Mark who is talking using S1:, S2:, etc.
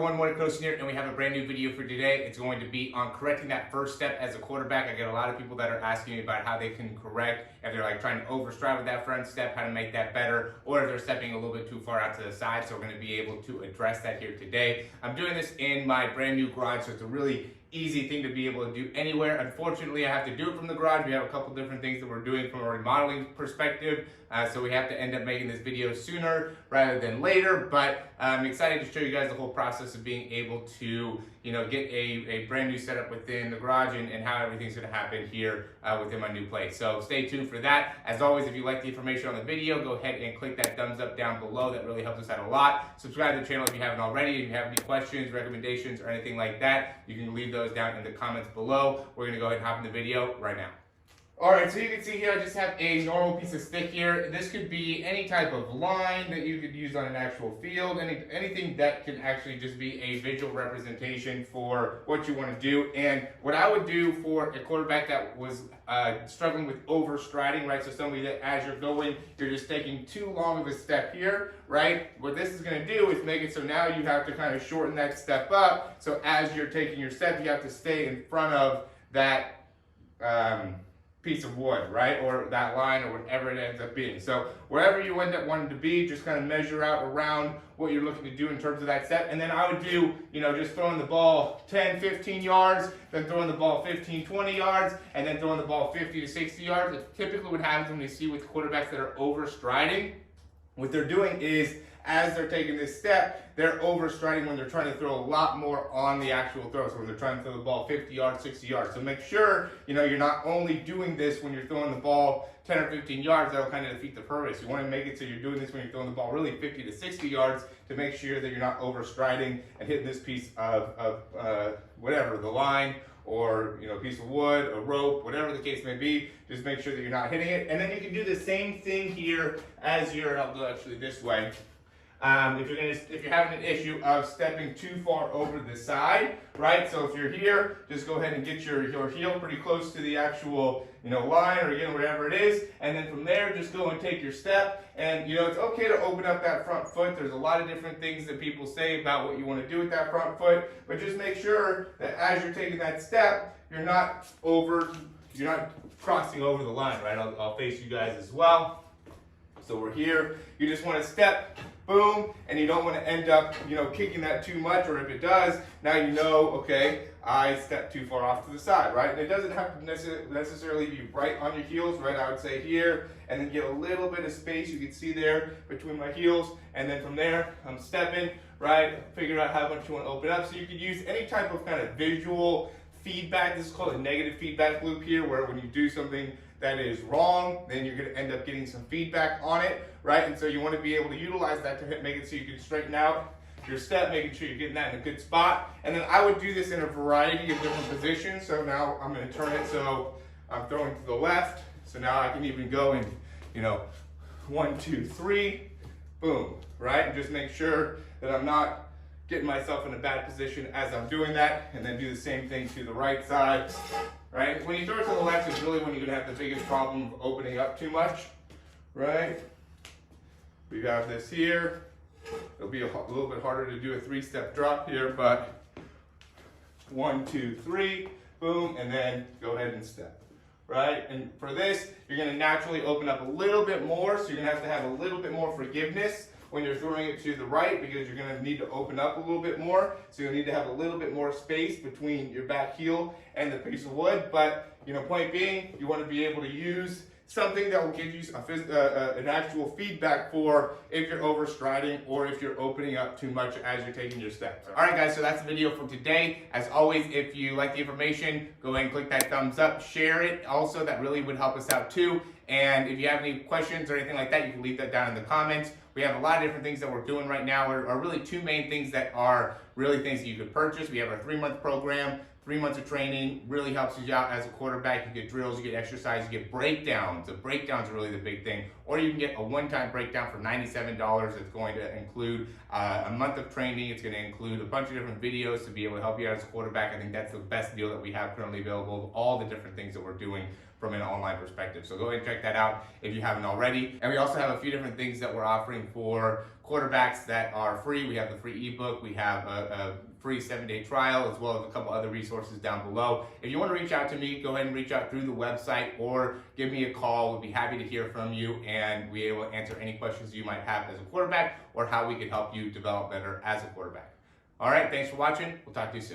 S1: everyone, Morey Croson here, and we have a brand new video for today. It's going to be on correcting that first step as a quarterback. I get a lot of people that are asking me about how they can correct, if they're like trying to overstride with that front step, how to make that better, or if they're stepping a little bit too far out to the side. So we're going to be able to address that here today. I'm doing this in my brand new garage, so it's a really easy thing to be able to do anywhere. Unfortunately, I have to do it from the garage. We have a couple different things that we're doing from a remodeling perspective, so we have to end up making this video sooner rather than later, but I'm excited to show you guys the whole process of being able to, get a brand new setup within the garage and how everything's going to happen here within my new place. So stay tuned for that. As always, if you like the information on the video, go ahead and click that thumbs up down below. That really helps us out a lot. Subscribe to the channel if you haven't already. If you have any questions, recommendations, or anything like that, you can leave those down in the comments below. We're going to go ahead and hop in the video right now. Alright, so you can see here I just have a normal piece of stick here. This could be any type of line that you could use on an actual field, anything that can actually just be a visual representation for what you want to do. And what I would do for a quarterback that was struggling with overstriding, right? So somebody that as you're going, you're just taking too long of a step here, right? What this is going to do is make it so now you have to kind of shorten that step up. So as you're taking your step, you have to stay in front of that piece of wood, right? Or that line or whatever it ends up being. So wherever you end up wanting to be, just kind of measure out around what you're looking to do in terms of that step. And then I would do, just throwing the ball 10, 15 yards, then throwing the ball 15, 20 yards, and then throwing the ball 50 to 60 yards. It's typically what happens when you see with quarterbacks that are overstriding. What they're doing is, as they're taking this step, they're overstriding when they're trying to throw a lot more on the actual throw. So when they're trying to throw the ball 50 yards, 60 yards. So make sure, you're not only doing this when you're throwing the ball 10 or 15 yards, that'll kind of defeat the purpose. You want to make it so you're doing this when you're throwing the ball really 50 to 60 yards to make sure that you're not overstriding and hitting this piece of whatever, the line, or a piece of wood, a rope, whatever the case may be. Just make sure that you're not hitting it. And then you can do the same thing here as I'll go actually this way. If you're having an issue of stepping too far over the side, right? So if you're here, just go ahead and get your heel pretty close to the actual, line, or whatever it is. And then from there, just go and take your step. And, it's okay to open up that front foot. There's a lot of different things that people say about what you want to do with that front foot, but just make sure that as you're taking that step, you're not crossing over the line, right? I'll face you guys as well. So we're here, you just want to step, boom, and you don't want to end up, kicking that too much, or if it does, now okay, I stepped too far off to the side, right? And it doesn't have to necessarily be right on your heels, right? I would say here, and then get a little bit of space, you can see there, between my heels, and then from there, I'm stepping, right? Figure out how much you want to open up. So you could use any type of kind of visual feedback. This is called a negative feedback loop here, where when you do something that is wrong, then you're going to end up getting some feedback on it, right? And so you want to be able to utilize that to make it so you can straighten out your step, making sure you're getting that in a good spot. And then I would do this in a variety of different positions. So now I'm going to turn it so I'm throwing to the left. So now I can even go in, 1, 2, 3, boom, right? And just make sure that I'm not getting myself in a bad position as I'm doing that. And then do the same thing to the right side. Right? When you throw it to the left is really when you're going to have the biggest problem of opening up too much, right? We have this here. It'll be a little bit harder to do a 3-step drop here, but 1, 2, 3, boom, and then go ahead and step, right? And for this, you're going to naturally open up a little bit more, so you're going to have a little bit more forgiveness when you're throwing it to the right, because you're going to need to open up a little bit more. So you'll need to have a little bit more space between your back heel and the piece of wood. But, point being, you want to be able to use something that will give you an actual feedback for if you're overstriding or if you're opening up too much as you're taking your steps. All right, guys, so that's the video for today. As always, if you like the information, go ahead and click that thumbs up, share it. Also, that really would help us out too. And if you have any questions or anything like that, you can leave that down in the comments. We have a lot of different things that we're doing right now. Are really 2 main things that are really things that you could purchase. We have our 3-month program, 3 months of training, really helps you out as a quarterback. You get drills, you get exercise, you get breakdowns. The breakdowns are really the big thing. Or you can get a one-time breakdown for $97. It's going to include a month of training. It's going to include a bunch of different videos to be able to help you out as a quarterback. I think that's the best deal that we have currently available of all the different things that we're doing from an online perspective. So go ahead and check that out if you haven't already. And we also have a few different things that we're offering for quarterbacks that are free. We have the free ebook, we have a free 7-day trial, as well as a couple other resources down below. If you want to reach out to me, go ahead and reach out through the website or give me a call. We'll be happy to hear from you and be able to answer any questions you might have as a quarterback or how we can help you develop better as a quarterback. All right, thanks for watching. We'll talk to you soon.